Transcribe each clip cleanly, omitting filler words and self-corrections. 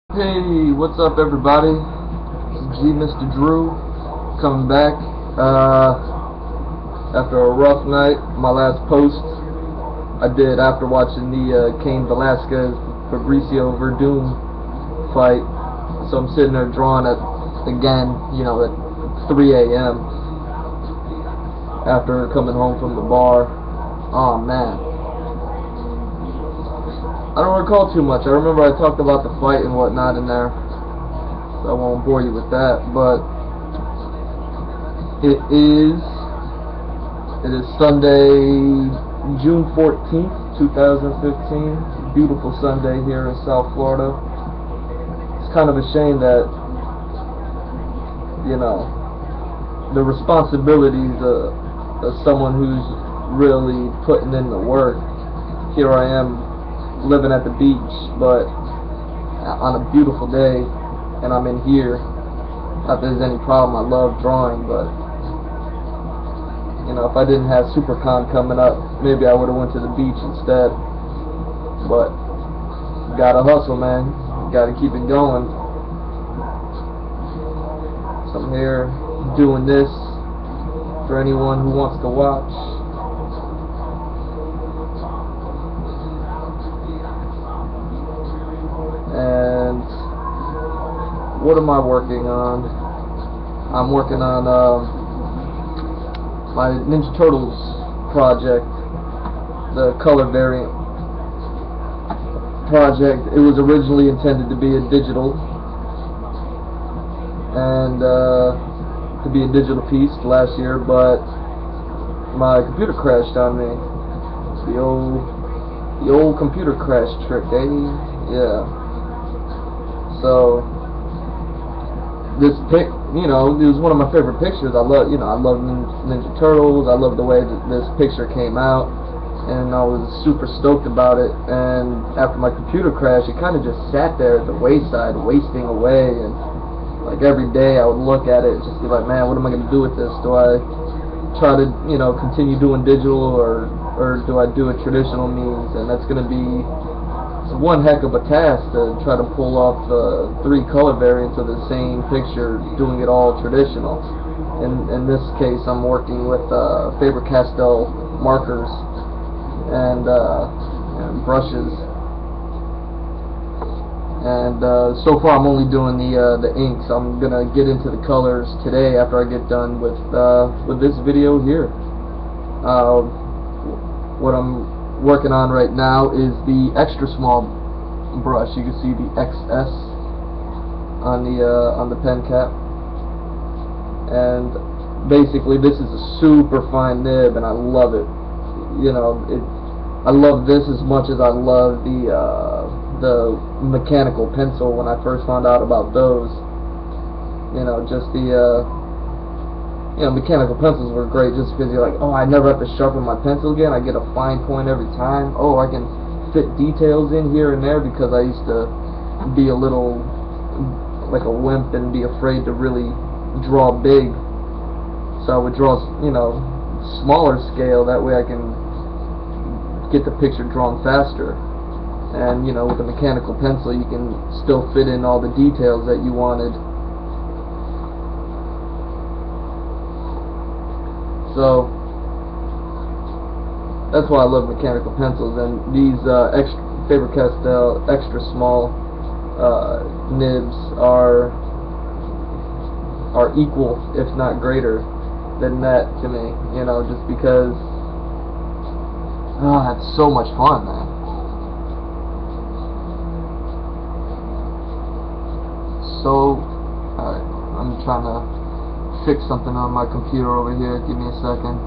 Hey, what's up everybody? GMrDrew coming back after a rough night. My last post I did after watching the Cain Velasquez Fabricio Verdum fight. So I'm sitting there drawing at again, at 3 a.m. after coming home from the bar. Oh man, I don't recall too much. I remember I talked about the fight and whatnot in there, so I won't bore you with that. But it is Sunday, June 14th, 2015. Beautiful Sunday here in South Florida. It's kind of a shame that the responsibilities of someone who's really putting in the work. Here I am living at the beach, but on a beautiful day, and I'm in here. Not that there's any problem. I love drawing, but if I didn't have SuperCon coming up, maybe I would have went to the beach instead. But gotta hustle, man. Gotta keep it going. So I'm here doing this for anyone who wants to watch. And what am I working on? I'm working on my Ninja Turtles project, the color variant project. It was originally intended to be a digital and to be a digital piece last year, but my computer crashed on me. The old computer crash trick, eh? Yeah. So this pic, it was one of my favorite pictures. I love Ninja Turtles. I love the way that this picture came out, and I was super stoked about it. And after my computer crash, it kind of just sat there at the wayside, wasting away. And like every day, I would look at it and just be like, man, what am I going to do with this? Do I try to, continue doing digital, or do I do a traditional means? And that's going to be one heck of a task to try to pull off 3 color variants of the same picture, doing it all traditional. In this case, I'm working with Faber-Castell markers and brushes, and so far I'm only doing the inks. I'm gonna get into the colors today after I get done with this video here. What I'm working on right now is the extra small brush. You can see the XS on the pen cap, and basically this is a super fine nib, and I love it. I love this as much as I love the mechanical pencil when I first found out about those. Just the mechanical pencils were great just because you're like, oh, I never have to sharpen my pencil again. I get a fine point every time. Oh, I can fit details in here and there, because I used to be a little like a wimp and be afraid to really draw big. So I would draw, smaller scale. That way I can get the picture drawn faster. And, with a mechanical pencil, you can still fit in all the details that you wanted. So that's why I love mechanical pencils, and these Faber-Castell extra small nibs are equal, if not greater than that to me. Just because it's so much fun, man. So, alright, I'm trying to fix something on my computer over here. Give me a second.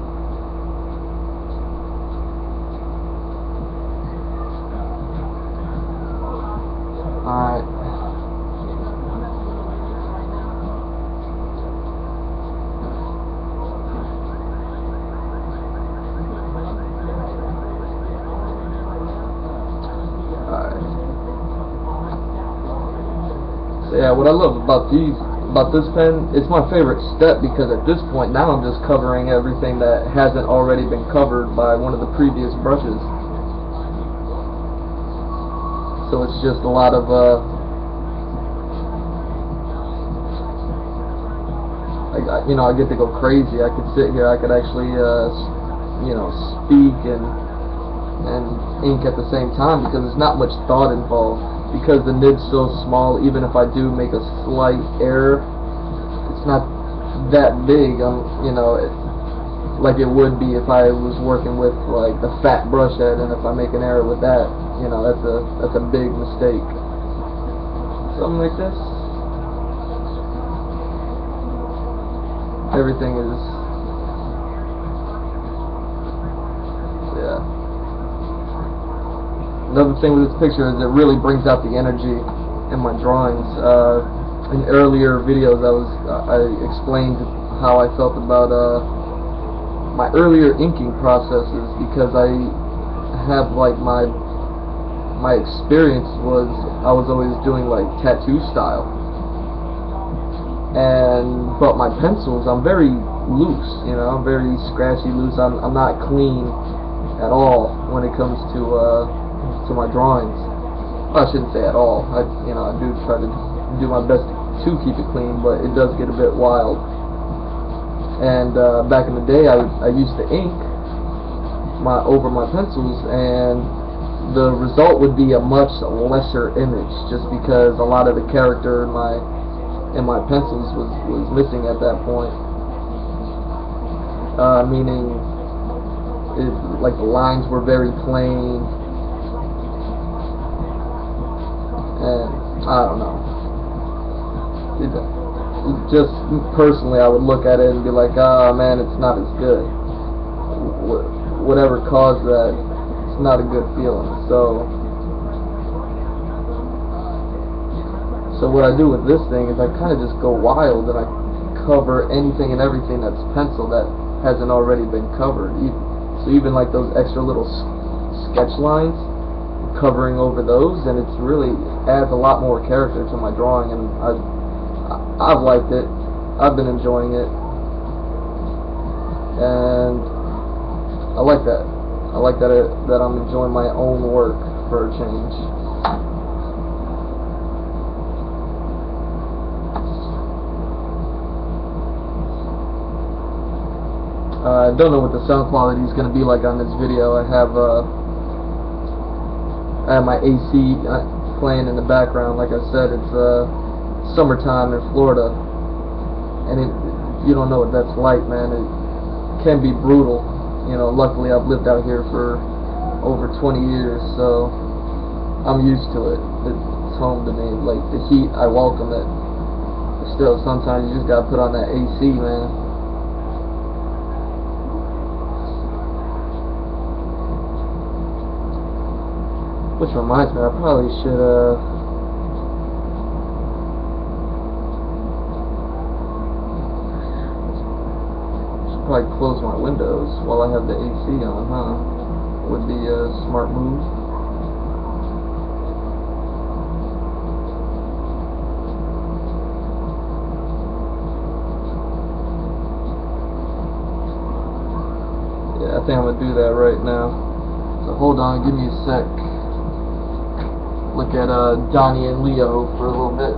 Alright. Alright. So yeah, what I love about this pen, it's my favorite step, because at this point now I'm just covering everything that hasn't already been covered by one of the previous brushes. So it's just a lot of you know, I get to go crazy. I could sit here, I could actually, you know, speak and ink at the same time, because there's not much thought involved. Because the nib's so small, even if I do make a slight error, it's not that big. You know, like it would be if I was working with like the fat brush head, and if I make an error with that, you know, that's a big mistake. Something like this. Everything is, yeah. Another thing with this picture is it really brings out the energy in my drawings. In earlier videos, I explained how I felt about my earlier inking processes, because I have like my experience was I was always doing like tattoo style, but my pencils, I'm very loose, you know, I'm very scratchy, loose. I'm not clean at all when it comes to my drawings. Well, I shouldn't say at all. I do try to do my best to keep it clean, but it does get a bit wild. And back in the day, I used to ink over my pencils, and the result would be a much lesser image, just because a lot of the character in my pencils was missing at that point. Meaning, like the lines were very plain. And I don't know. Just personally, I would look at it and be like, ah, man, it's not as good. Whatever caused that, it's not a good feeling. So what I do with this thing is I kind of just go wild, and I cover anything and everything that's pencil that hasn't already been covered. So even like those extra little sketch lines, covering over those, and it's really adds a lot more character to my drawing, and I've liked it. I've been enjoying it, and I like that. I like that I'm enjoying my own work for a change. I don't know what the sound quality is going to be like on this video. I have my AC playing in the background. Like I said, it's summertime in Florida, and you don't know what that's like, man. It can be brutal. You know, luckily I've lived out here for over 20 years, so I'm used to it. It's home to me. Like the heat, I welcome it. But still, sometimes you just gotta put on that AC, man. Which reminds me, I probably should probably close my windows while I have the AC on, huh? Would be a smart move. Yeah, I think I'm gonna do that right now. So hold on, give me a sec. Look at Donnie and Leo for a little bit.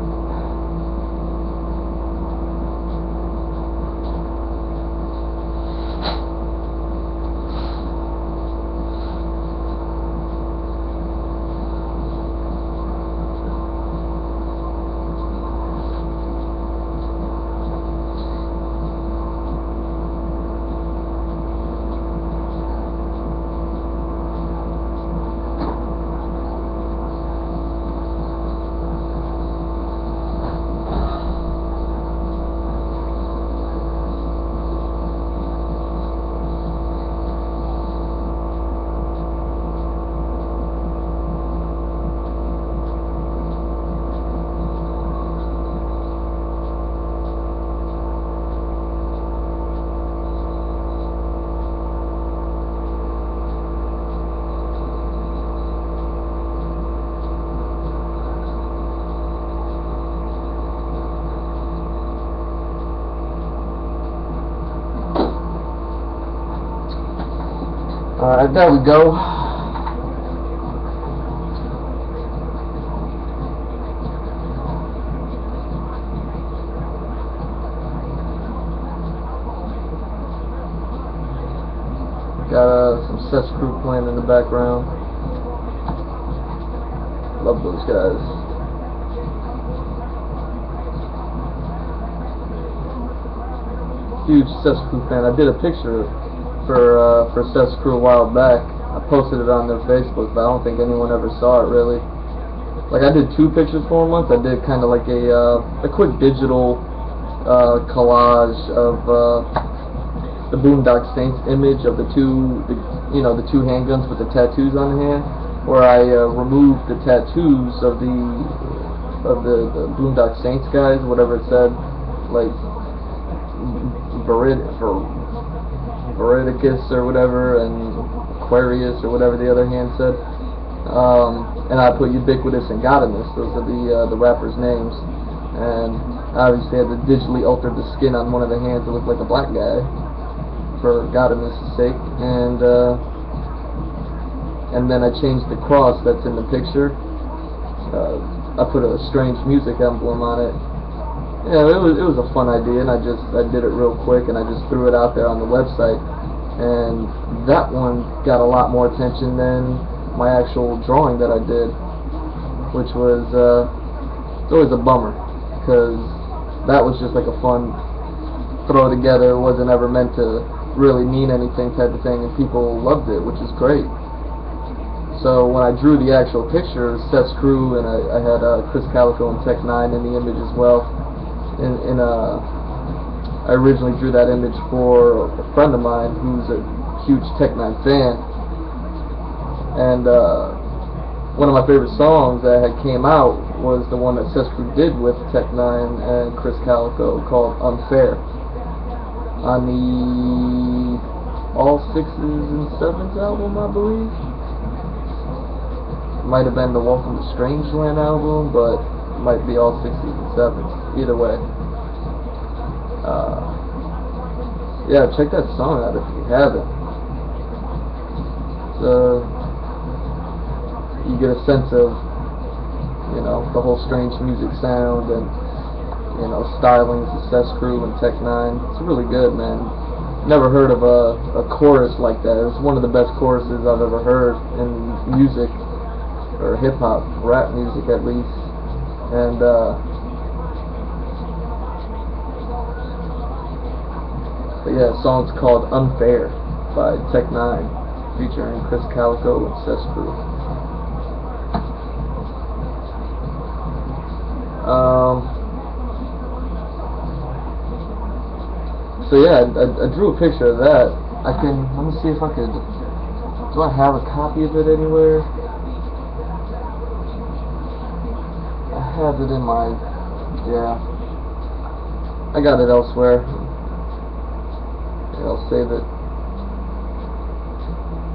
Alright, there we go. Got some Sess Crew playing in the background. Love those guys. Huge Sess Crew fan. I did a picture for Sess Crew a while back. I posted it on their Facebook, but I don't think anyone ever saw it really. Like, I did 2 pictures for them once. I did kind of like a quick digital collage of the Boondock Saints image of the two handguns with the tattoos on the hand, where I removed the tattoos of the Boondock Saints guys, whatever it said, like Veridicus or whatever, and Aquarius or whatever the other hand said. And I put Ubiquitous and Godimus. Those are the rappers' names. And I obviously had to digitally alter the skin on one of the hands to look like a black guy for Godimus' sake. And then I changed the cross that's in the picture. I put a strange music emblem on it. Yeah, it was a fun idea, and I did it real quick, and I just threw it out there on the website. And that one got a lot more attention than my actual drawing that I did, which was it's always a bummer, because that was just like a fun throw together. It wasn't ever meant to really mean anything type of thing, and people loved it, which is great. So when I drew the actual picture, Sess Crew, and I had Chris Calico and Tech 9 in the image as well. I originally drew that image for a friend of mine who's a huge Tech 9 fan. And one of my favorite songs that had came out was the one that Sess Crew did with Tech 9 and Chris Calico, called Unfair, on the All Sixes and Sevens album, I believe. Might have been the Welcome to Strangeland album, but it might be All Sixes and Sevens. Either way. Yeah, check that song out if you haven't. You get a sense of, the whole strange music sound and, stylings of Sess Crew and Tech 9. It's really good, man. Never heard of a chorus like that. It was one of the best choruses I've ever heard in music, or hip-hop, rap music at least. And, but yeah, the song's called Unfair by Tech 9, featuring Chris Calico and Sess Crew. So yeah, I drew a picture of that. Let me see if I could, do I have a copy of it anywhere? I have it in my, yeah, I got it elsewhere. Yeah, I'll save it.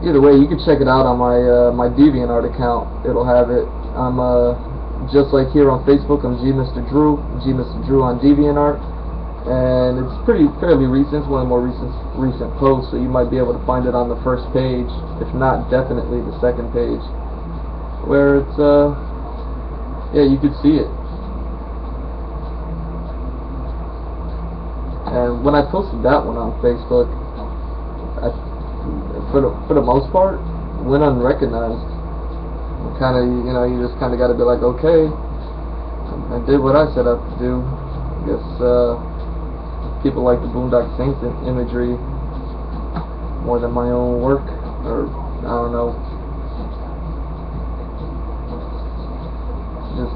Either way, you can check it out on my DeviantArt account. It'll have it. I'm just like here on Facebook, I'm GMrDrew, GMrDrew on DeviantArt, and it's fairly recent. It's one of the more recent posts, so you might be able to find it on the first page, if not definitely the second page, where it's yeah, you could see it. And when I posted that one on Facebook, for the most part, went unrecognized. Kind of, you just kind of got to be like, okay, I did what I set out to do. I guess people like the Boondock Saints imagery more than my own work, or I don't know. Just,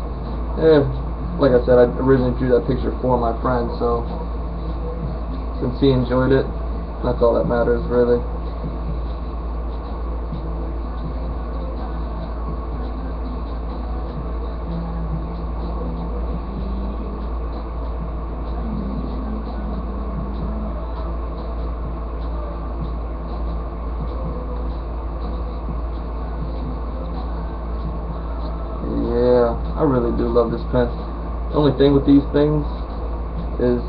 like I said, I originally drew that picture for my friend, so since he enjoyed it, that's all that matters, really. I really do love this pen. The only thing with these things is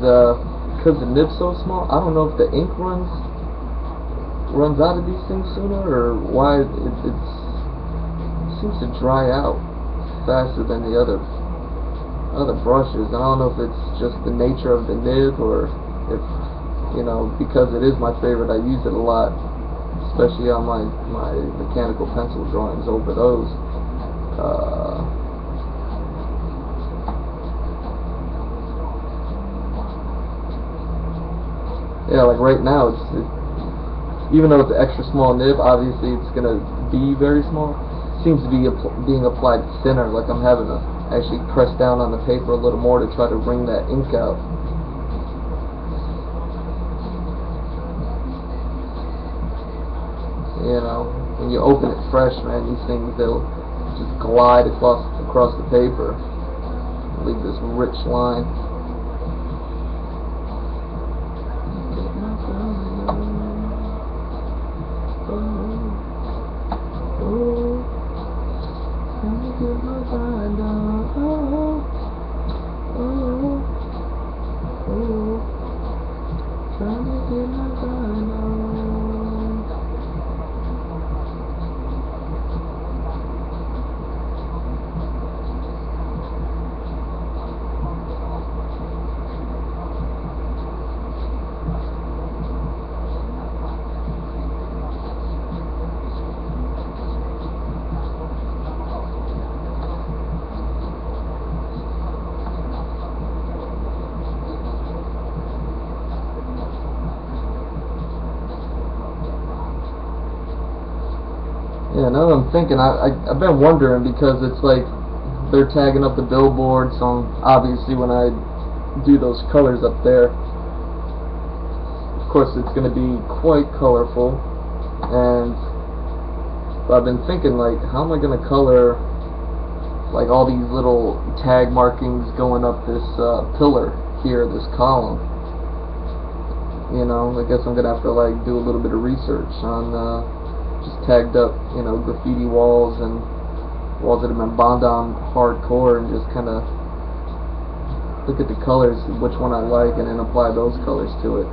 because the nib's so small, I don't know if the ink runs out of these things sooner, or why it seems to dry out faster than the other brushes. And I don't know if it's just the nature of the nib, or if because it is my favorite, I use it a lot, especially on my mechanical pencil drawings over those. Yeah, like right now, even though it's an extra small nib, obviously it's gonna be very small. Seems to be being applied thinner, like I'm having to actually press down on the paper a little more to try to wring that ink out. You know, when you open it fresh, man, these things, they'll just glide across the paper, leave this rich line. Yeah, now that I'm thinking, I've been wondering, because it's like they're tagging up the billboard, so obviously when I do those colors up there, of course it's going to be quite colorful, and I've been thinking, like, how am I going to color like all these little tag markings going up this pillar here, this column. You know, I guess I'm going to have to like do a little bit of research on just tagged up, you know, graffiti walls and walls that have been bombed on hardcore, and just kind of look at the colors, which one I like, and then apply those colors to it.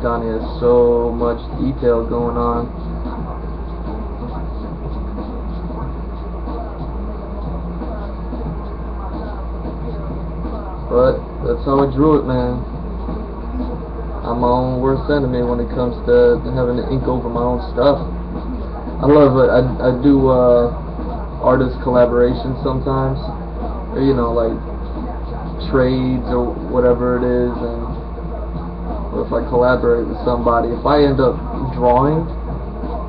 Donnie has so much detail going on. But that's how I drew it, man. I'm my own worst enemy when it comes to having to ink over my own stuff. I love it. I do artist collaborations sometimes, or, you know, like trades or whatever it is, and if I collaborate with somebody, if I end up drawing,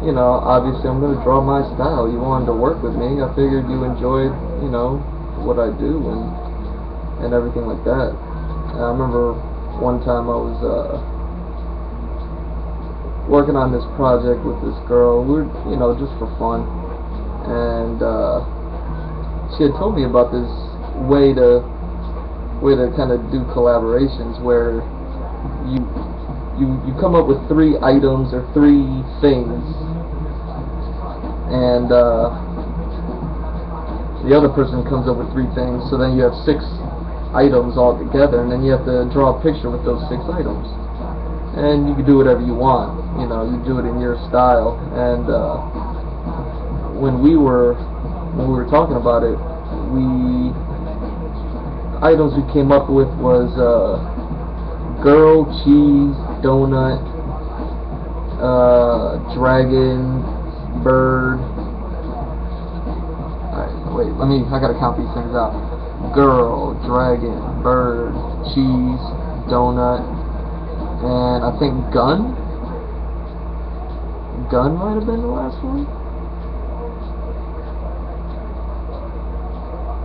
you know, obviously I'm going to draw my style. You wanted to work with me, I figured you enjoyed, you know, what I do and everything like that. And I remember one time I was working on this project with this girl. We were, you know, just for fun, and she had told me about this way to kind of do collaborations where you come up with 3 items or 3 things, and the other person comes up with 3 things, so then you have 6 items all together, and then you have to draw a picture with those 6 items. And you can do whatever you want, you know, you do it in your style. And when we were talking about it, items we came up with was girl, cheese, donut, dragon, bird. Alright, wait, I gotta count these things out. Girl, dragon, bird, cheese, donut, and I think gun? Gun might have been the last one?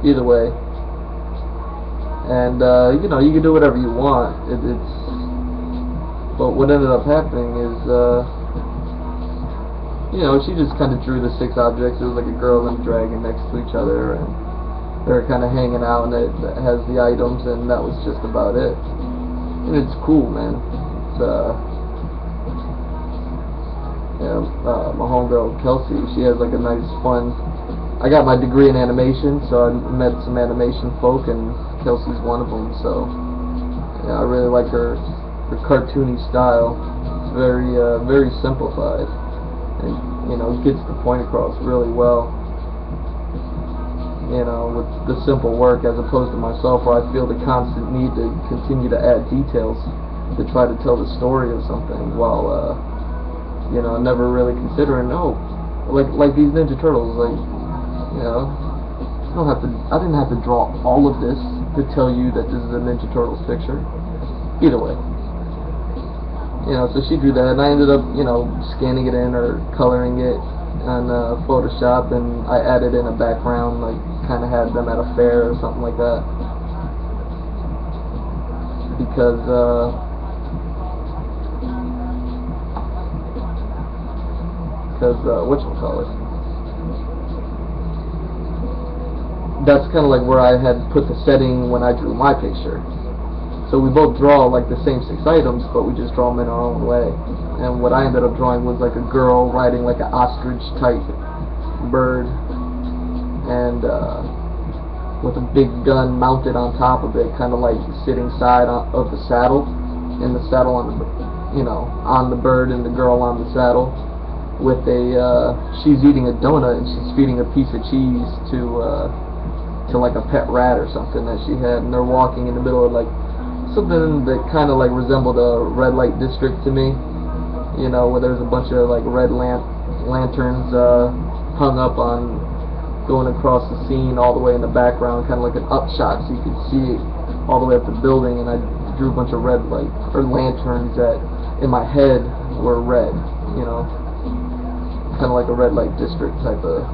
Either way. And, you know, you can do whatever you want. But what ended up happening is, you know, she just kind of drew the 6 objects. It was like a girl and a dragon next to each other, and they were kind of hanging out, and it has the items, and that was just about it. And it's cool, man. It's, yeah, my homegirl Kelsey, she has like a nice fun. I got my degree in animation, so I met some animation folk, and Kelsey's one of them. So yeah, I really like her cartoony style. It's very simplified, and you know, gets the point across really well. You know, with the simple work, as opposed to myself, where I feel the constant need to continue to add details to try to tell the story of something, while you know, never really considering, like these Ninja Turtles, like, you know, I didn't have to draw all of this to tell you that this is a Ninja Turtles picture. Either way. You know, so she drew that, and I ended up, you know, scanning it in or coloring it on Photoshop, and I added in a background, like, kind of had them at a fair or something like that. Because, whatchamacallit, that's kind of like where I had put the setting when I drew my picture. So we both draw like the same 6 items, but we just draw them in our own way. And what I ended up drawing was like a girl riding like an ostrich type bird, and with a big gun mounted on top of it, kind of like sitting side of the saddle, and the saddle on the, you know, on the bird, and the girl on the saddle. With she's eating a donut, and she's feeding a piece of cheese to like a pet rat or something that she had, and they're walking in the middle of like something that kind of like resembled a red light district to me, you know, where there's a bunch of like red lanterns hung up on, going across the scene all the way in the background, kind of like an upshot, so you could see it all the way up the building. And I drew a bunch of red light or lanterns that in my head were red, you know, kind of like a red light district type of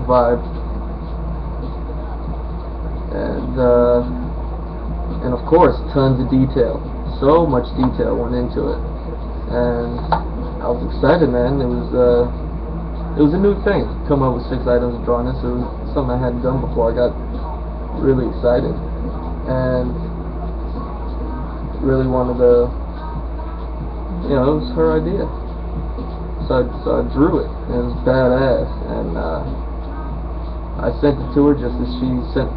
vibe. And of course, tons of detail. So much detail went into it, and I was excited, man. It was a new thing, come up with 6 items and drawing this. It was something I hadn't done before. I got really excited, and really wanted to, you know, it was her idea. So I drew it, and it was badass, and I sent it to her just as she sent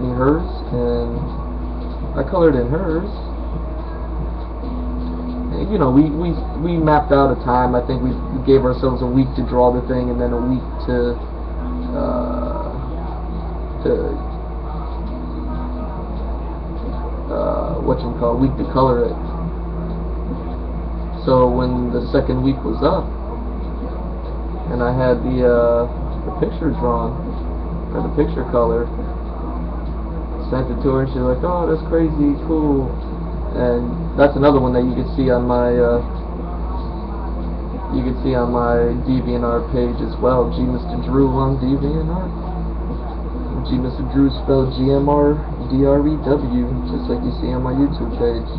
me hers, and I colored in hers. And, you know, we mapped out a time. I think we gave ourselves a week to draw the thing, and then a week to week to color it. So when the second week was up, and I had the picture drawn, or the picture colored, sent it to her, and she's like, "Oh, that's crazy, cool." And that's another one that you can see on my DeviantArt page as well. GMrDrew on DeviantArt. GMrDrew spelled GMrDrew, just like you see on my YouTube page.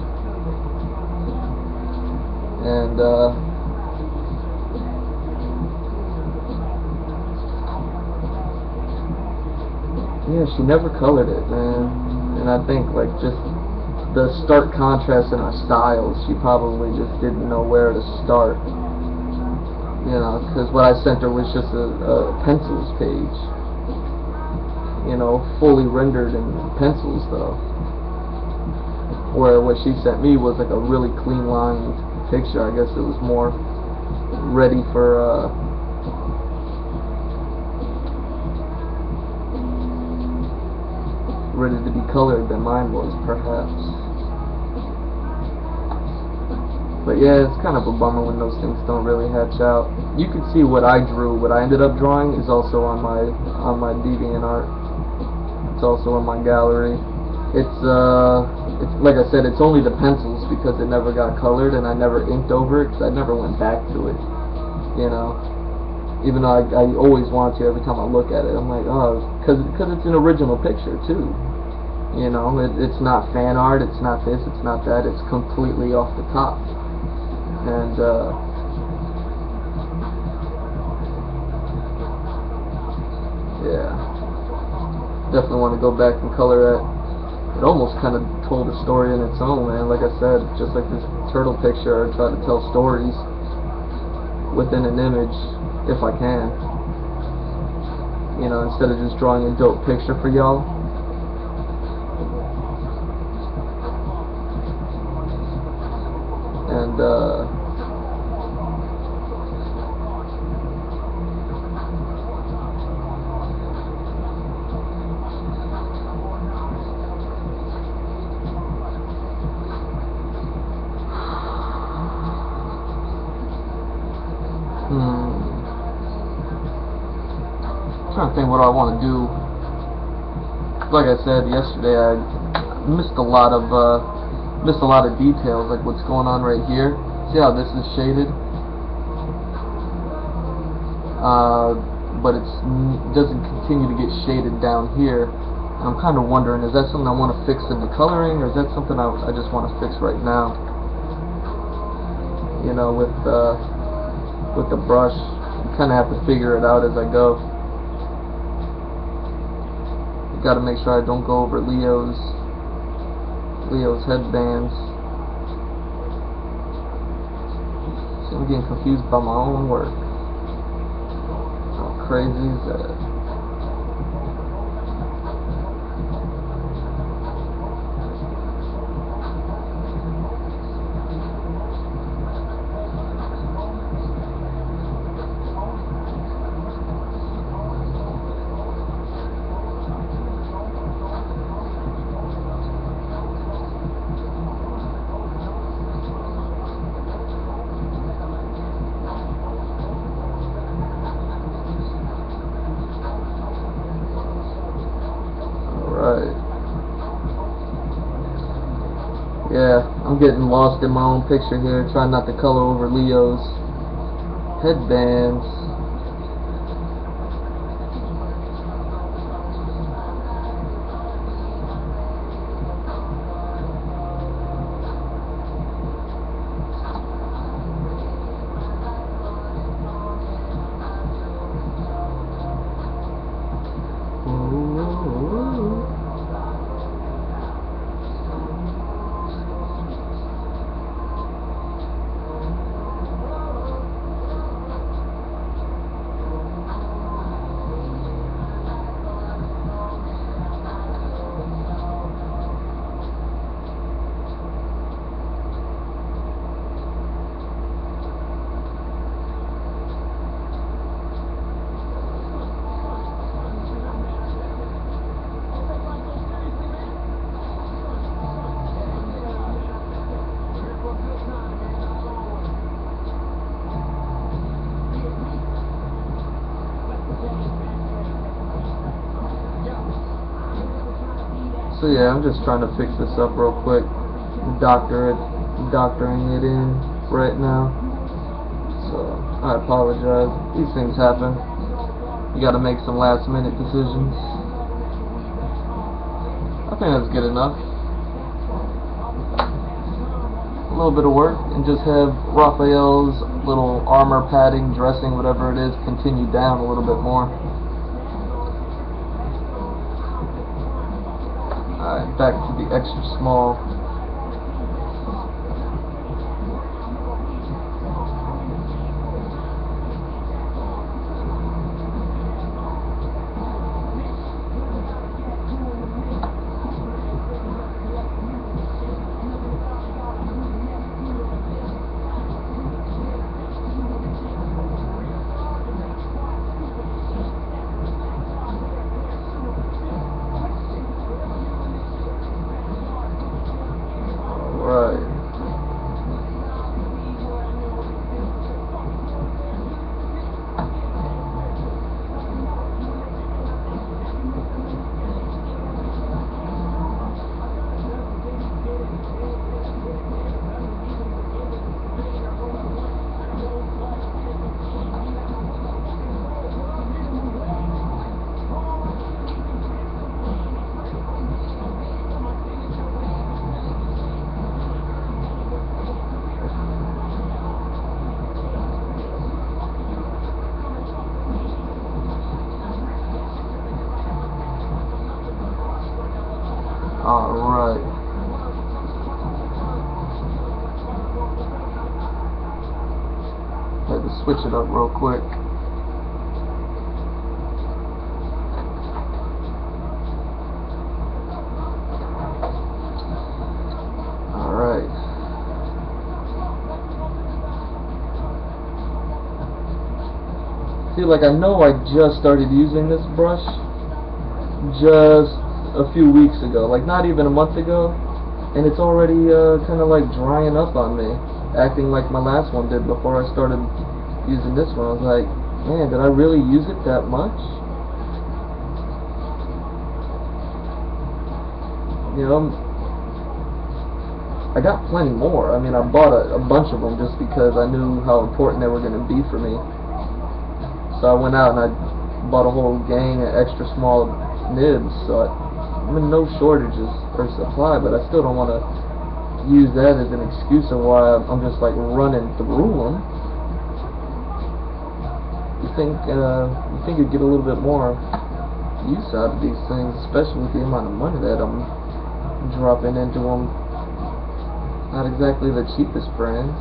And yeah, she never colored it, man. And I think like just the stark contrast in our styles, she probably just didn't know where to start. You know, because what I sent her was just a pencils page. You know, fully rendered in pencils though. Where what she sent me was like a really clean lined picture. I guess it was more ready for ready to be colored than mine was, perhaps. But yeah, it's kind of a bummer when those things don't really hatch out. You can see what I drew, what I ended up drawing is also on my DeviantArt. It's also in my gallery. It's like I said, it's only the pencils because it never got colored and I never inked over it because I never went back to it. You know, even though I always want to every time I look at it. I'm like, oh, because it's an original picture too. You know, it's not fan art, it's not this, it's not that, it's completely off the top. And yeah, definitely want to go back and color it. It almost kind of told a story in its own, man. Like I said, just like this turtle picture, I try to tell stories within an image if I can. You know, instead of just drawing a dope picture for y'all. And I'm trying to think what I want to do. Like I said yesterday, I missed a lot of details, like what's going on right here. See how this is shaded, but it doesn't continue to get shaded down here. And I'm kind of wondering, is that something I want to fix in the coloring, or is that something I just want to fix right now? You know, with the brush, you kind of have to figure it out as I go. You got to make sure I don't go over Leo's headbands. See, I'm getting confused by my own work. How crazy is that? Yeah, I'm getting lost in my own picture here, trying not to color over Leo's headbands. So yeah, I'm just trying to fix this up real quick, doctoring it in right now. So I apologize. These things happen. You got to make some last-minute decisions. I think that's good enough. A little bit of work, and just have Raphael's little armor padding, dressing, whatever it is, continue down a little bit more. Alright, back to the extra small. Alright. Alright. Had to switch it up real quick. Alright. See, like, I know I just started using this brush just a few weeks ago, like not even a month ago, and it's already kind of like drying up on me, acting like my last one did before I started using this one. I was like, man, did I really use it that much? You know, I got plenty more. I mean, I bought a bunch of them just because I knew how important they were going to be for me. So I went out and I bought a whole gang of extra small nibs, so I'm in no shortages or supply, but I still don't want to use that as an excuse of why I'm just like running through them. You think you'd get a little bit more use out of these things, especially with the amount of money that I'm dropping into them. Not exactly the cheapest brand.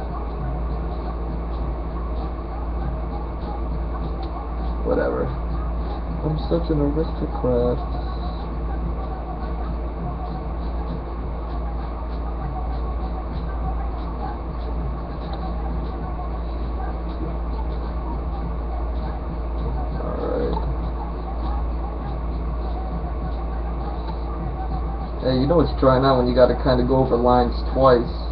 Whatever. I'm such an aristocrat. Hey, you know it's drying out when you gotta kinda go over lines twice.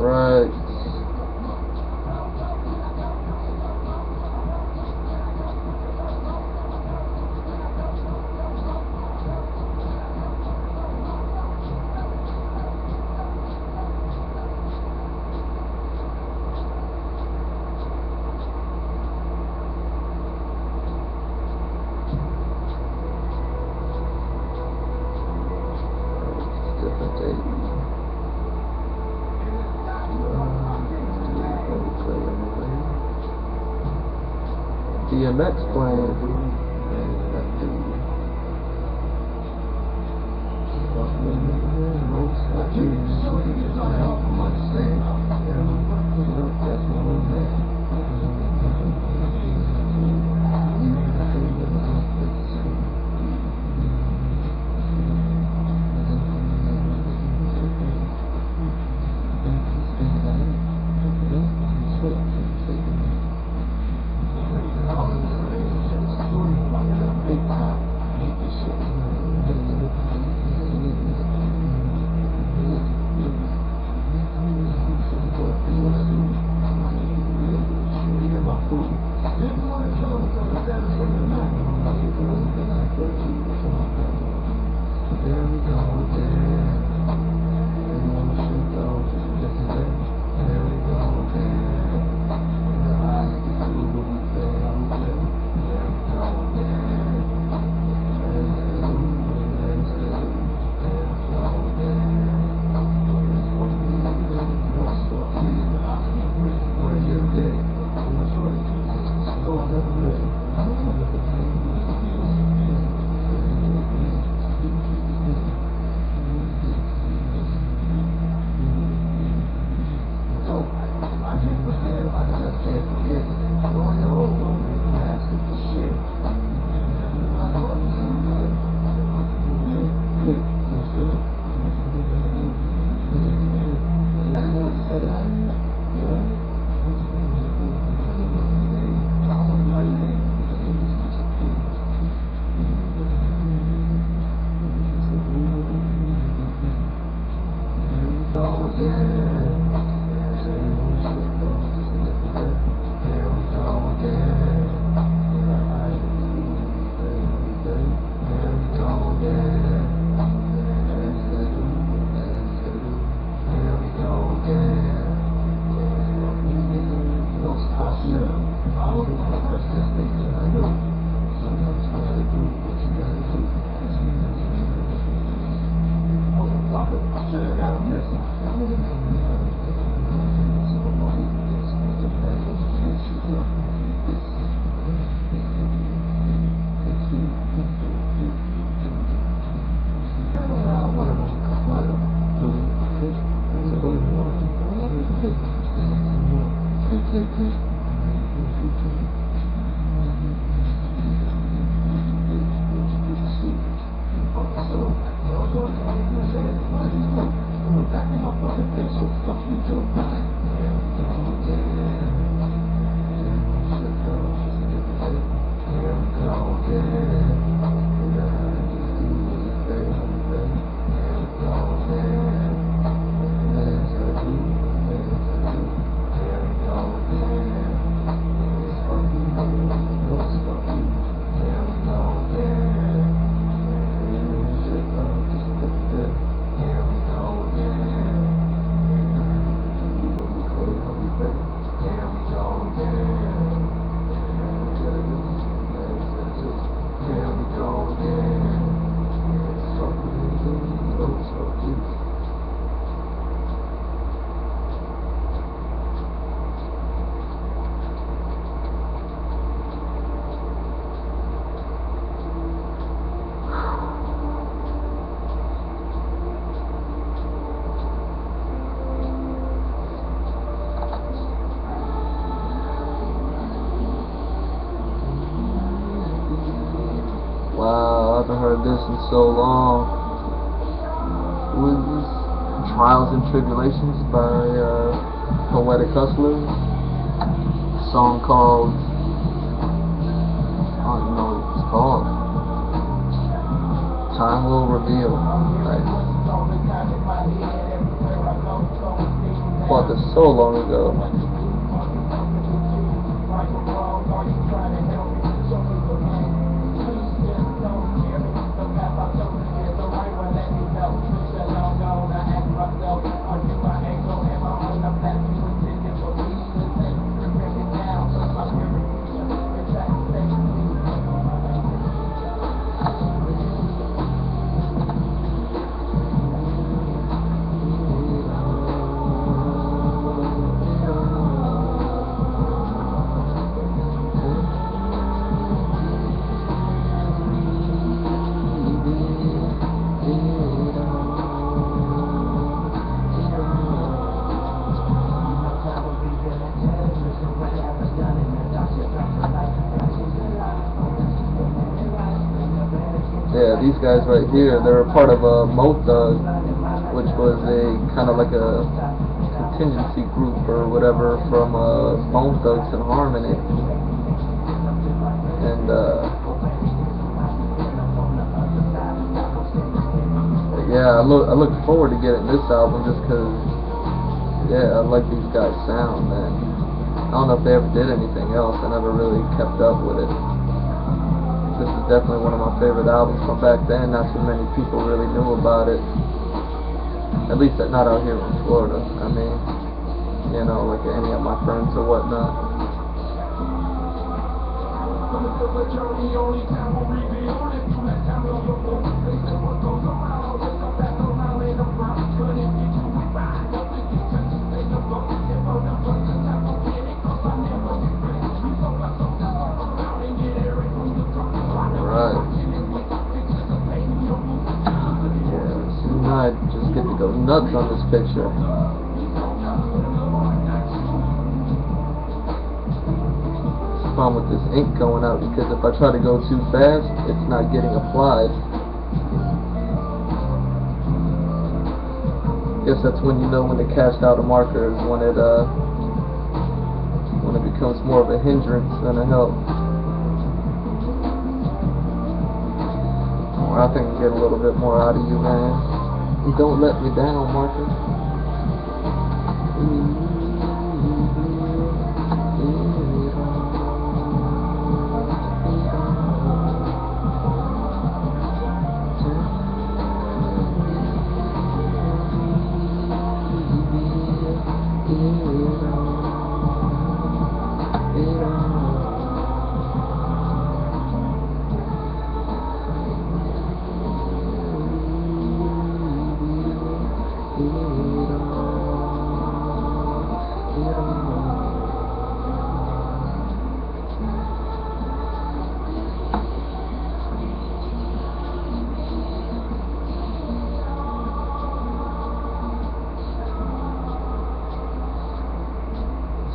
Right. Different day. DMX playing. Wow, I haven't heard this in so long. Who is this? Trials and Tribulations by Poetic Hustlers. A song called, I don't even know what it's called. Time Will Reveal. Nice. Bought this so long ago. Yeah, these guys right here, they're a part of a Mo Thug, which was a kind of like a contingency group or whatever from Bone Thugs and Harmony. And yeah, I look forward to getting this album just because, yeah, I like these guys' sound, man. I don't know if they ever did anything else. I never really kept up with it. This is definitely one of my favorite albums from back then. Not too many people really knew about it. At least not out here in Florida. I mean, you know, like any of my friends or whatnot. I just get to go nuts on this picture. It's the problem with this ink going out, because if I try to go too fast, it's not getting applied. Guess that's when you know when to cast out a marker, is when it becomes more of a hindrance than a help. I think I can get a little bit more out of you, man. You don't let me down, Marcus.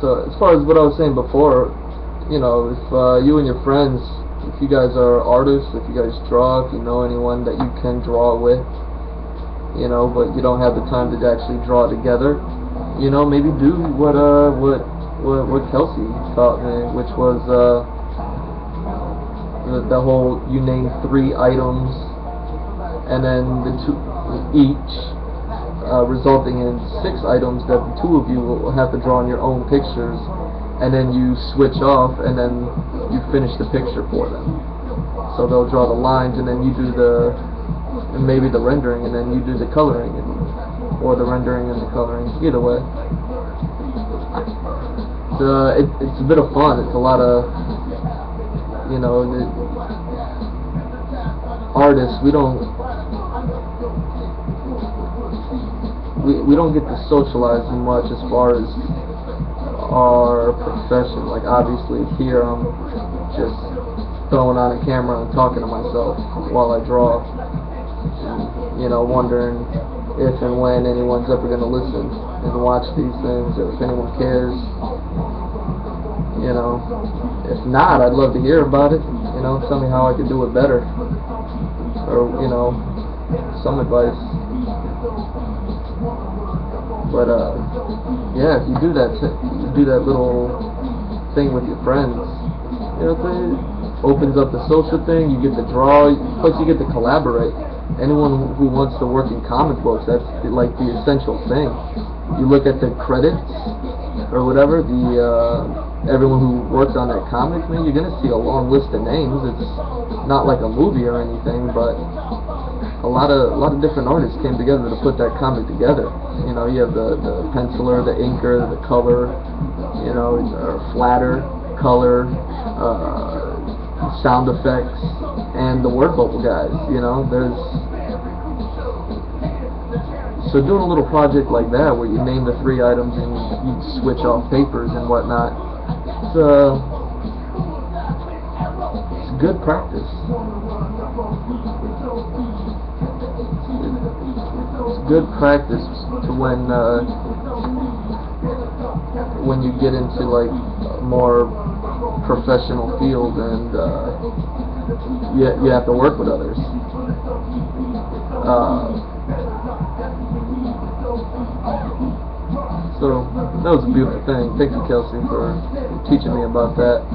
So as far as what I was saying before, you know, if you and your friends, if you guys are artists, if you guys draw, if you know anyone that you can draw with, you know, but you don't have the time to actually draw together, you know, maybe do what Kelsey taught me, which was the whole, you name 3 items, and then the 2 each, resulting in 6 items that the 2 of you will have to draw on your own pictures, and then you switch off, and then you finish the picture for them. So they'll draw the lines, and then you do maybe the rendering, and then you do the coloring, or the rendering and the coloring. Either way, it's a bit of fun. It's a lot of, you know, artists. We don't get to socialize much as far as our profession. Like, obviously here I'm just throwing on a camera and talking to myself while I draw, and, you know, wondering if and when anyone's ever going to listen and watch these things, or if anyone cares. You know, if not, I'd love to hear about it. You know, tell me how I could do it better, or, you know, some advice. But yeah, if you do that little thing with your friends, you know, it opens up the social thing. You get to draw, plus you get to collaborate. Anyone who wants to work in comic books, that's like the essential thing. You look at the credits or whatever, everyone who worked on that comic, man, you're gonna see a long list of names. It's not like a movie or anything, but a lot of different artists came together to put that comic together. You know, you have the penciler, the inker, the color, you know, flatter, color, sound effects, and the word bubble guys. You know, so doing a little project like that where you name the 3 items and you switch off papers and whatnot, it's good practice. It's good practice to when you get into like a more professional field, and you have to work with others. So that was a beautiful thing. Thank you, Kelsey, for teaching me about that.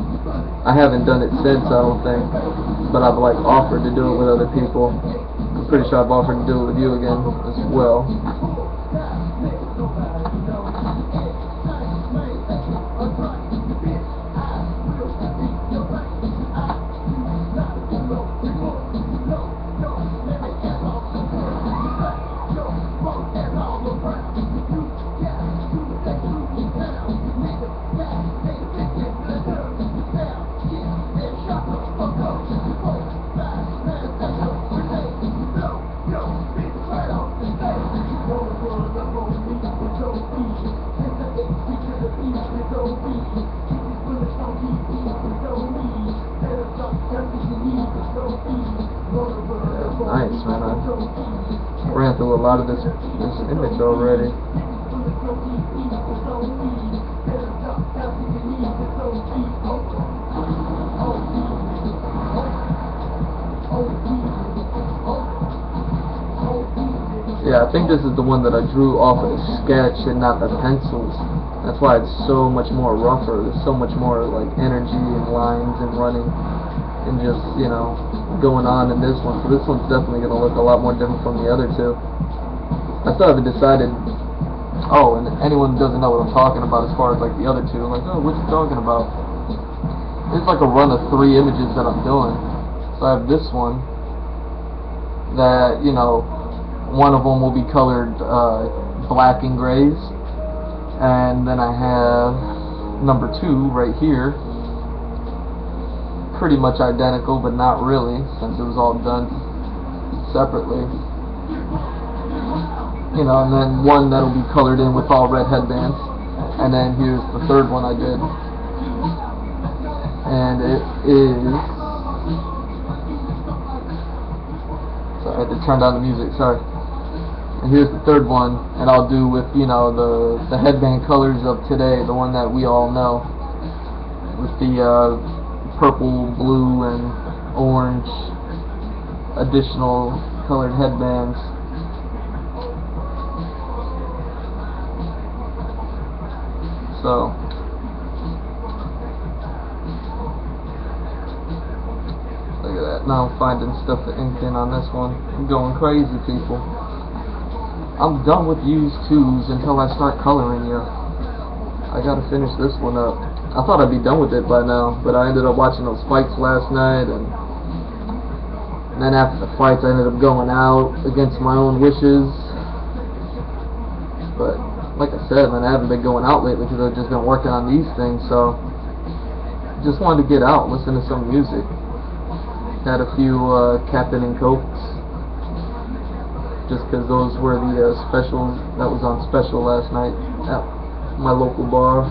I haven't done it since, I don't think, but I've like offered to do it with other people. I'm pretty sure I've offered to do it with you again as well. Nice, man. I ran through a lot of this image already. Yeah, I think this is the one that I drew off of the sketch and not the pencils. That's why it's so much more rougher. There's so much more like energy and lines and running and just, you know, going on in this one. So this one's definitely going to look a lot more different from the other two. I still haven't decided. Oh, and anyone who doesn't know what I'm talking about as far as like the other two, like, oh, what you talking about? It's like a run of 3 images that I'm doing. So I have this one that, you know, one of them will be colored black and grays, and then I have number 2 right here, pretty much identical, but not really, since it was all done separately. You know, and then one that'll be colored in with all red headbands, and then here's the 3rd one I did, and it is. So I had to turn down the music. Sorry. And here's the third one, and I'll do with, you know, the headband colors of today, the one that we all know, with the purple, blue, and orange additional colored headbands. So look at that. Now I'm finding stuff to ink in on this one. I'm going crazy, people. I'm done with used twos until I start coloring you. I gotta finish this one up. I thought I'd be done with it by now, but I ended up watching those fights last night, and then after the fights I ended up going out against my own wishes. But like I said, man, I haven't been going out lately because I've just been working on these things, so just wanted to get out, listen to some music. Had a few Captain and Cokes, just because those were the specials that was on special last night at my local bar.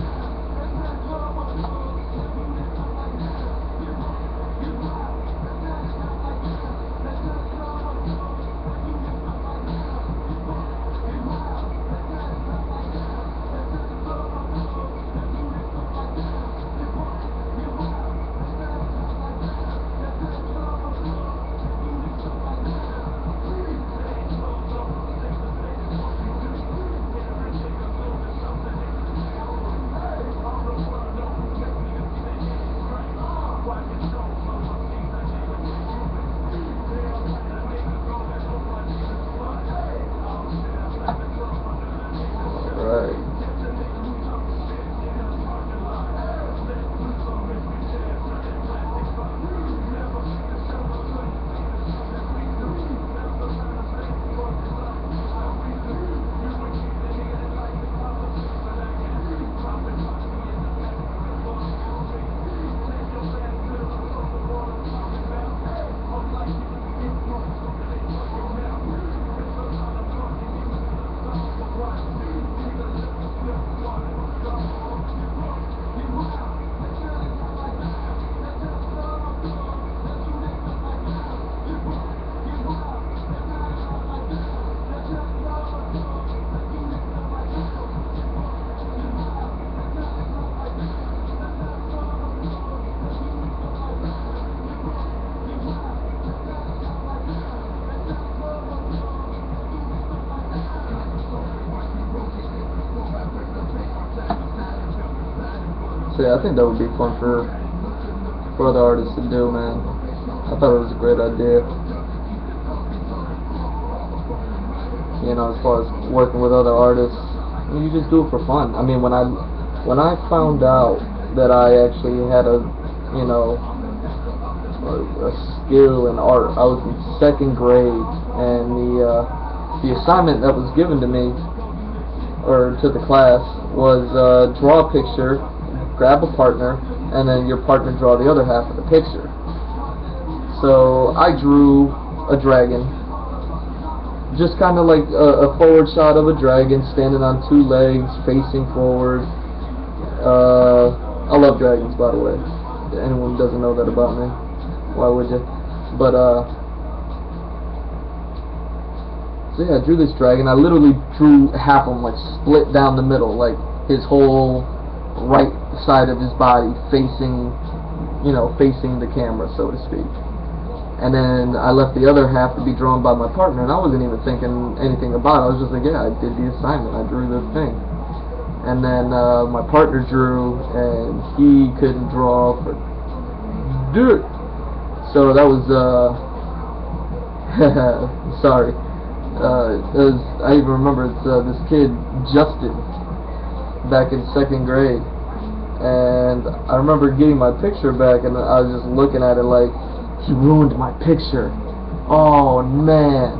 So yeah, I think that would be fun for other artists to do, man. I thought it was a great idea. You know, as far as working with other artists, you just do it for fun. I mean, when I found out that I actually had a skill in art, I was in 2nd grade, and the assignment that was given to me, or to the class, was draw a picture, grab a partner, and then your partner draw the other half of the picture. So I drew a dragon, just kind of like a forward shot of a dragon standing on 2 legs facing forward. I love dragons, by the way. If anyone doesn't know that about me, why would you? But so yeah, I drew this dragon. I literally drew half of him, like split down the middle, like his whole right side of his body facing, facing the camera, so to speak. And then I left the other half to be drawn by my partner, and I wasn't even thinking anything about it. I was just like, yeah, I did the assignment, I drew the thing. And then my partner drew, and he couldn't draw for dirt. So that was sorry. I even remember this kid Justin, back in 2nd grade, and I remember getting my picture back, and I was just looking at it like, he ruined my picture. Oh man.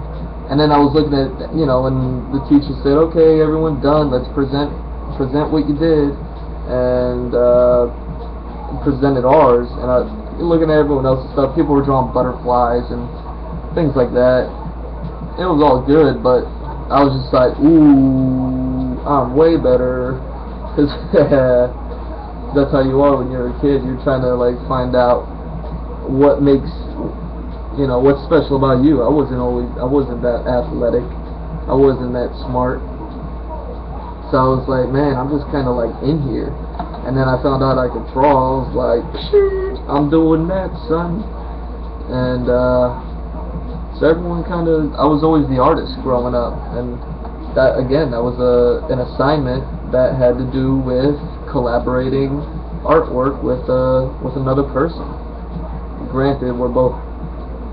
And then I was looking at, when the teacher said, okay, everyone done, let's present what you did, and presented ours, and I looking at everyone else's stuff. People were drawing butterflies and things like that. It was all good, but I was just like, ooh, I'm way better, because that's how you are when you're a kid. You're trying to like find out what makes, what's special about you. I wasn't that athletic, I wasn't that smart. So I was like, man, I'm just kind of like in here. And then I found out I could draw. I was like, shit, I'm doing that, son. And so everyone kind of, I was always the artist growing up. And that, again, that was an assignment that had to do with collaborating artwork with another person. Granted, we're both,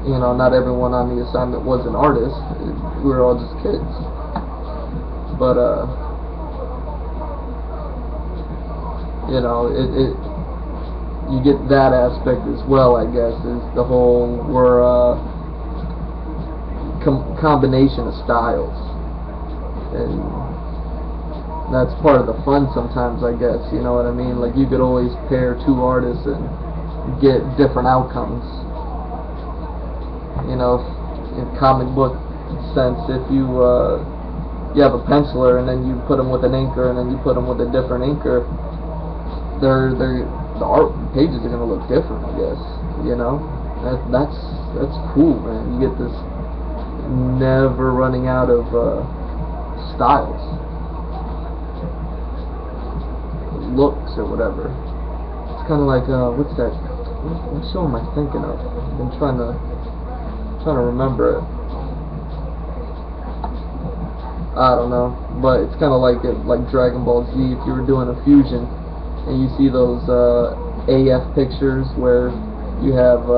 you know, not everyone on the assignment was an artist. We were all just kids. But you know, you get that aspect as well, I guess, is the whole combination of styles, and that's part of the fun sometimes, I guess. You know what I mean? Like, you could always pair two artists and get different outcomes. You know, in comic book sense, if you have a penciler and then you put them with an inker and then you put them with a different inker, the art pages are gonna look different, I guess. You know, that's cool, man. You get this never running out of styles, looks, or whatever. It's kind of like what's that? What show am I thinking of? I've been trying to remember it. I don't know, but it's kind of like Dragon Ball Z. If you were doing a fusion, and you see those AF pictures where you have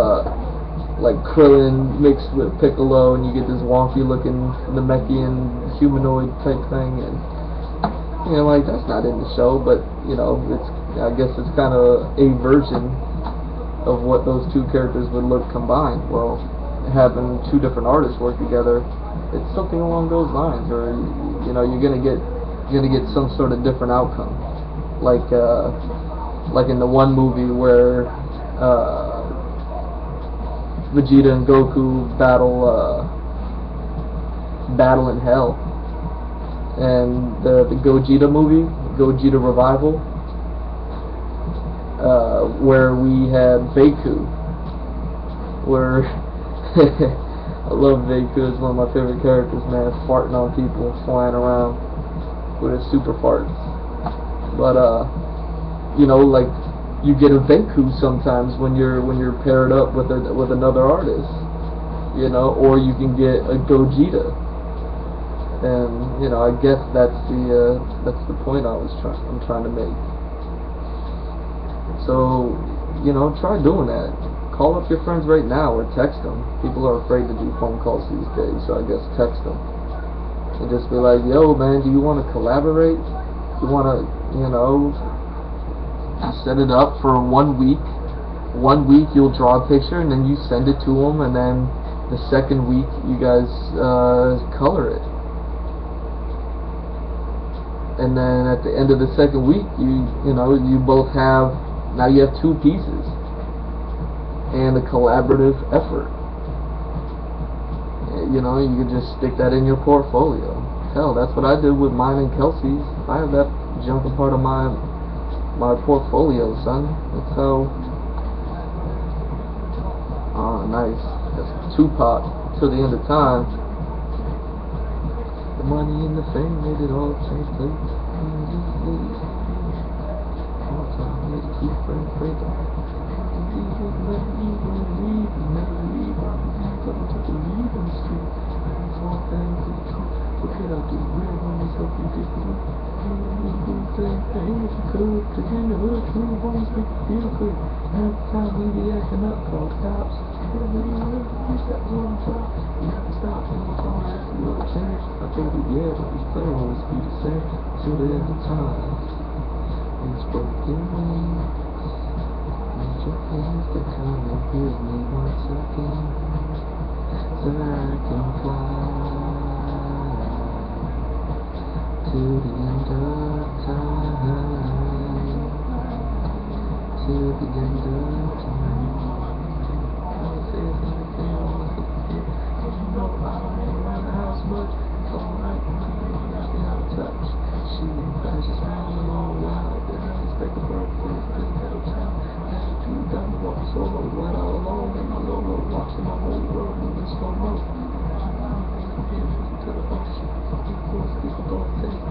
like Krillin mixed with Piccolo, and you get this wonky looking Namekian humanoid type thing, and you know, like, that's not in the show, but you know, I guess it's kind of a version of what those two characters would look combined. Well, having two different artists work together, it's something along those lines, or you know, you're gonna get some sort of different outcome. Like in the one movie where Vegeta and Goku battle in hell, and the Gogeta movie, Gogeta Revival, where we had Baku, where I love Baku. It's one of my favorite characters, man. Farting on people, flying around with his super farts. But you know, like, you get a Baku sometimes when you're paired up with another artist, you know, or you can get a Gogeta, and you know, I guess that's the point I'm trying to make. So, you know, try doing that. Call up your friends right now or text them. People are afraid to do phone calls these days, so I guess text them and just be like, yo, man, do you want to collaborate? You want to, you know, set it up for 1 week. 1 week you'll draw a picture and then you send it to them, and then the second week you guys color it. And then at the end of the second week, you know, you both have, now you have two pieces and a collaborative effort. You know, you can just stick that in your portfolio. Hell, that's what I did with mine and Kelsey's. I have that junk a part of my portfolio, son. That's how. Oh, nice. That's Tupac till the end of time. The money and the fame made it all change place.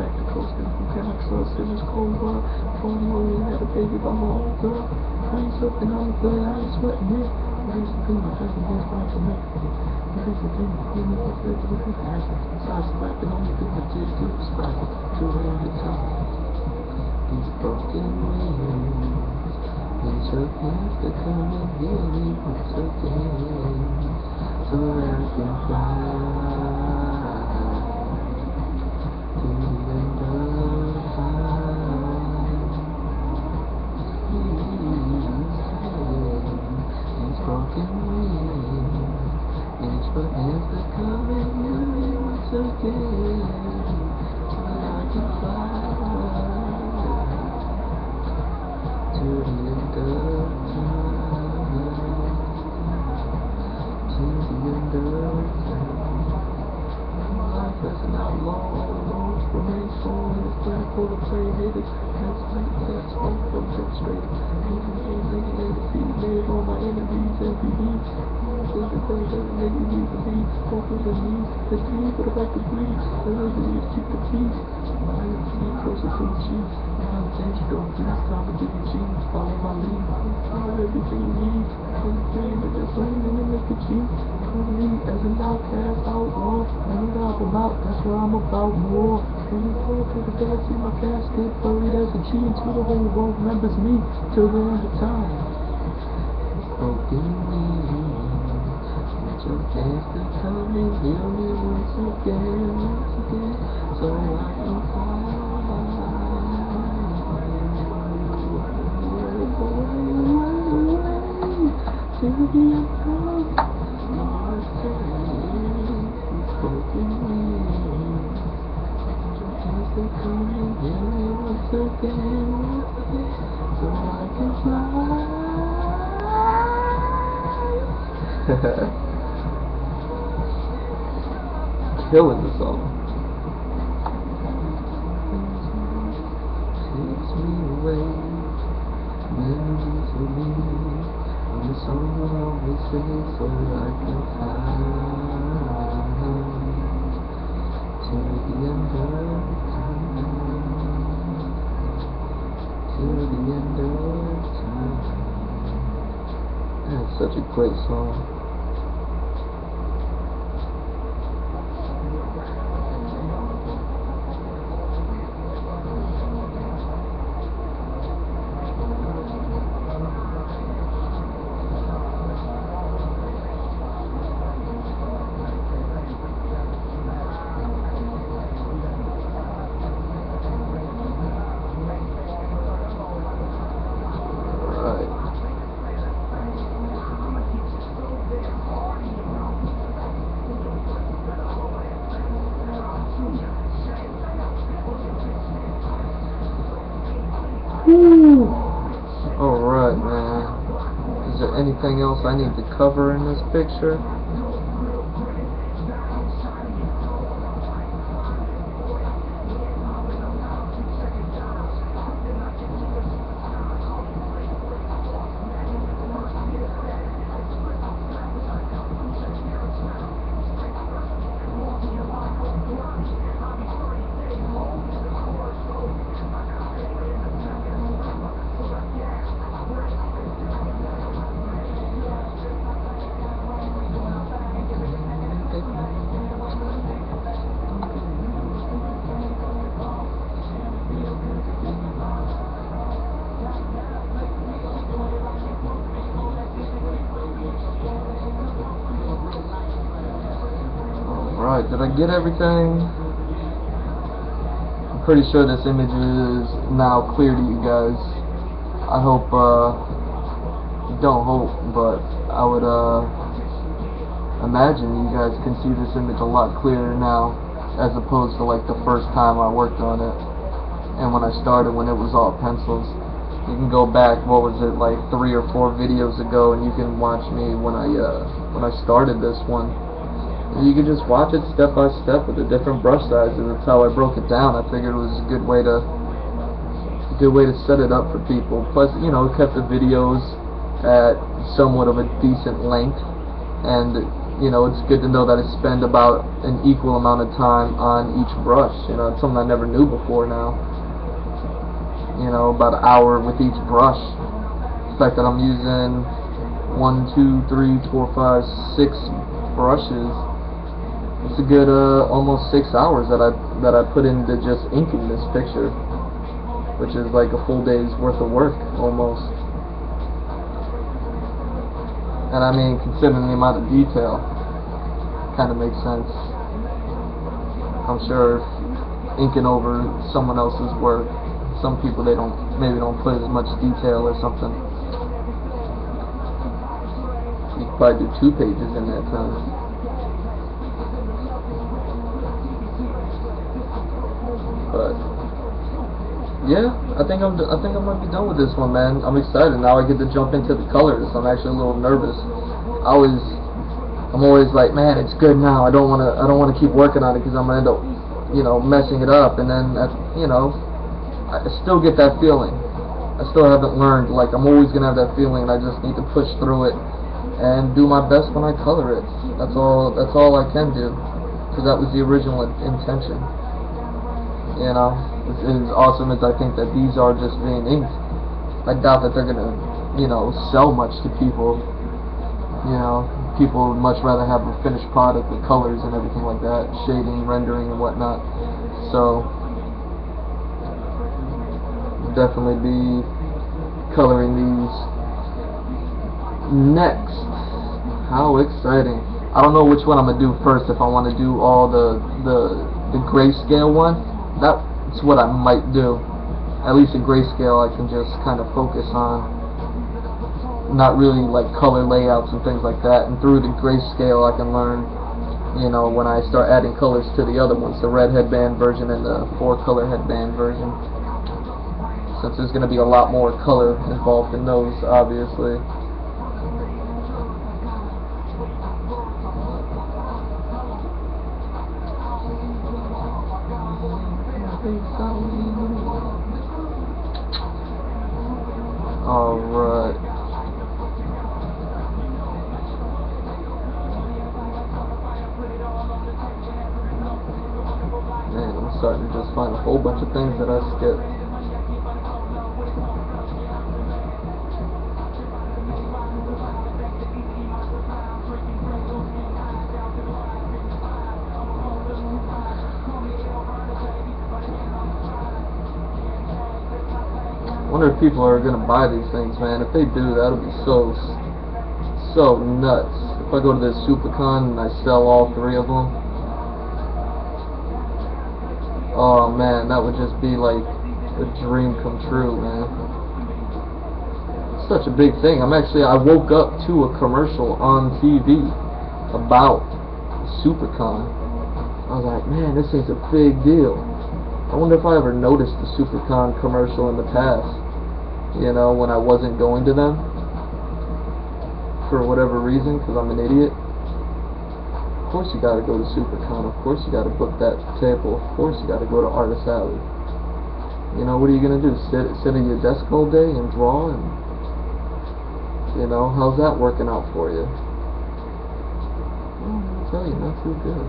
Back to coasting, who can I trust in this cold world? If only we had a baby by my own girl. I ain't something I'm good, I ain't sweating it. But here's the thing, my cousin is fine for me. But here's the thing, you know what's good, what's good, besides slapping, only thing I did do was slap it to the end of time. These broken wings, these your hands to come and heal me once again, so that I can fly. As an outcast, outlaw, and out about, that's what I'm about more. When you go to the bed, see my casket buried as a G until the whole world remembers me till the end of time. Broken wings, with your hands to come and heal me once again, so I can fly. To the end of time. Killing the song. Takes me away, memories of me, and the song will always sing so I can fly to the end of time, to the end of time. That's such a great song. Alright, man. Is there anything else I need to cover in this picture? Alright, did I get everything? I'm pretty sure this image is now clear to you guys. I hope, don't hope, but I would, imagine you guys can see this image a lot clearer now, as opposed to like the first time I worked on it, and when I started, when it was all pencils. You can go back, what was it, like 3 or 4 videos ago, and you can watch me when I started this one. And you can just watch it step by step with the different brush sizes. That's how I broke it down. I figured it was a good way to set it up for people. Plus, you know, it kept the videos at somewhat of a decent length, and you know, it's good to know that I spend about an equal amount of time on each brush. You know, it's something I never knew before now. You know, about an hour with each brush. The fact that I'm using 1, 2, 3, 4, 5, 6 brushes, it's a good almost 6 hours that I put into just inking this picture, which is like a full day's worth of work almost. And I mean, considering the amount of detail, kind of makes sense. I'm sure if inking over someone else's work, some people maybe don't put as much detail or something. You could probably do 2 pages in that time. But yeah, I think I might be done with this one, man. I'm excited now. I get to jump into the colors. I'm actually a little nervous. I'm always like, man, it's good now. I don't wanna keep working on it because I'm gonna end up, you know, messing it up. And then, you know, I still get that feeling. I still haven't learned. Like, I'm always gonna have that feeling, and I just need to push through it and do my best when I color it. That's all I can do, because that was the original intention. You know, as awesome as I think that these are just being inked, I doubt that they're gonna, you know, sell much to people. You know, people would much rather have a finished product with colors and everything like that, shading, rendering, and whatnot. So, definitely be coloring these next. How exciting! I don't know which one I'm gonna do first. If I want to do all the grayscale one, that's what I might do. At least in grayscale, I can just kind of focus on not really like color layouts and things like that. And through the grayscale, I can learn, you know, when I start adding colors to the other ones, the red headband version and the 4-color headband version. Since there's going to be a lot more color involved in those, obviously. Alright. Man, I'm starting to just find a whole bunch of things that I skipped. I wonder if people are gonna buy these things, man. If they do, that'll be so nuts. If I go to this SuperCon and I sell all 3 of them, oh man, that would just be like a dream come true, man. It's such a big thing. I woke up to a commercial on TV about SuperCon. I was like, man, this is a big deal. I wonder if I ever noticed the SuperCon commercial in the past, you know, when I wasn't going to them for whatever reason, because I'm an idiot. Of course you gotta go to SuperCon, of course you gotta book that table, of course you gotta go to Artist Alley. You know, what are you gonna do? Sit at your desk all day and draw? And, you know, how's that working out for you? Well, I'll tell you, not too good.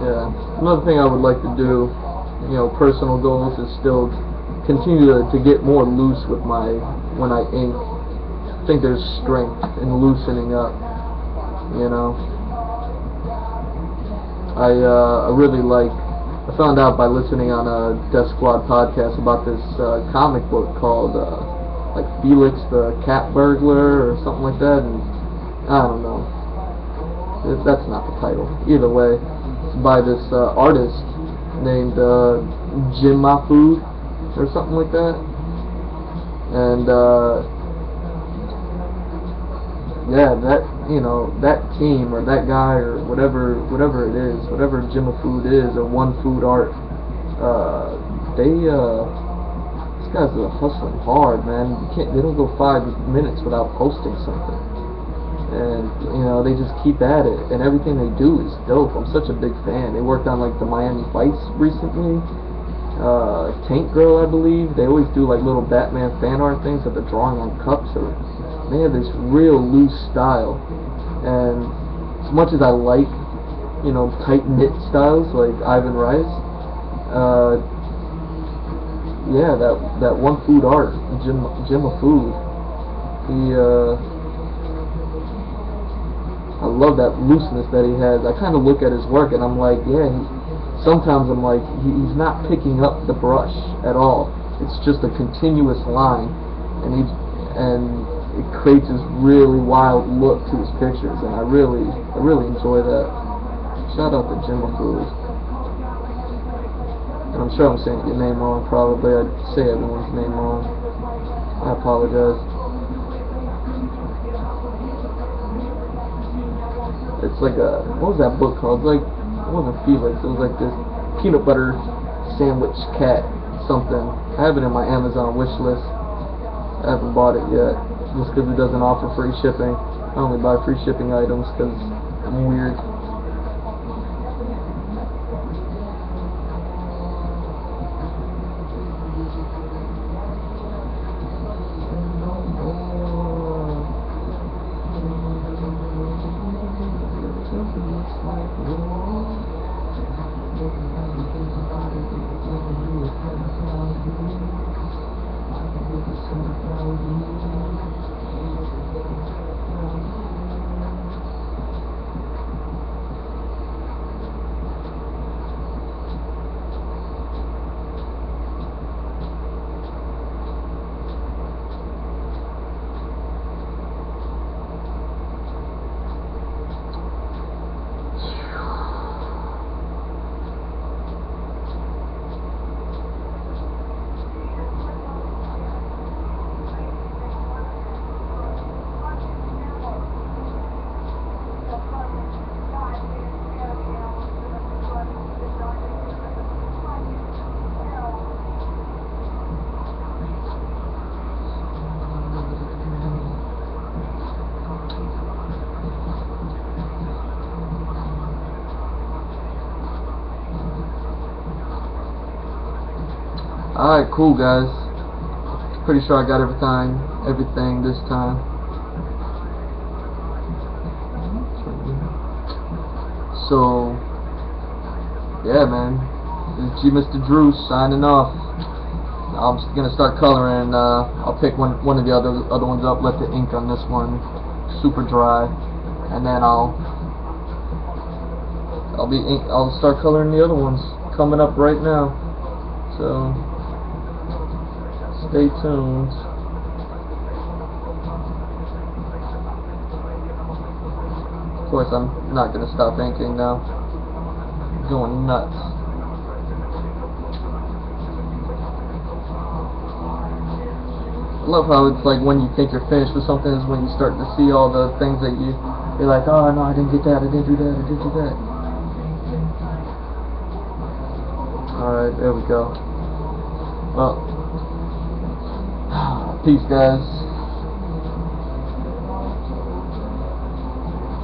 Yeah, another thing I would like to do, you know, personal goals, is still continue to get more loose with when I ink. I think there's strength in loosening up. you know. I really like. I found out by listening on a Death Squad podcast about this comic book called like Felix the Cat Burglar or something like that, and I don't know. That's not the title. Either way, it's by this artist named GMrDrew or something like that, and yeah, that, you know, that team or that guy or whatever it is, whatever GMrDrew is, or One Food Art, these guys are hustling hard, man. They don't go 5 minutes without posting something, and you know, they just keep at it, and everything they do is dope. I'm such a big fan. They worked on like the Miami Vice recently, Tank Girl, I believe. They always do like little Batman fan art things that they're drawing on cups, or they have this real loose style. And as much as I like, you know, tight knit styles like Ivan Rice, yeah, that One Food Art, GMrDrew, I love that looseness that he has. I kind of look at his work and I'm like, yeah, sometimes I'm like, he's not picking up the brush at all. It's just a continuous line, and it creates this really wild look to his pictures, and I really enjoy that. Shout out to GMrDrew. And I'm sure I'm saying your name wrong, probably. I say everyone's name wrong. I apologize. It's like what was that book called? Like, it wasn't Felix, it was like this peanut butter sandwich cat something. I have it in my Amazon wish list. I haven't bought it yet, just because it doesn't offer free shipping. I only buy free shipping items because I'm weird. Alright, cool guys. Pretty sure I got everything this time. So, yeah man, this is GMrDrew signing off. I'm just gonna start coloring, and I'll pick one of the other ones up, let the ink on this one super dry, and then I'll start coloring the other ones coming up right now. So stay tuned. Of course, I'm not gonna stop inking now. I'm going nuts. I love how it's like when you think you're finished with something is when you start to see all the things that you're like, oh no, I didn't get that, I didn't do that, I didn't do that. Alright, there we go. Well, peace guys.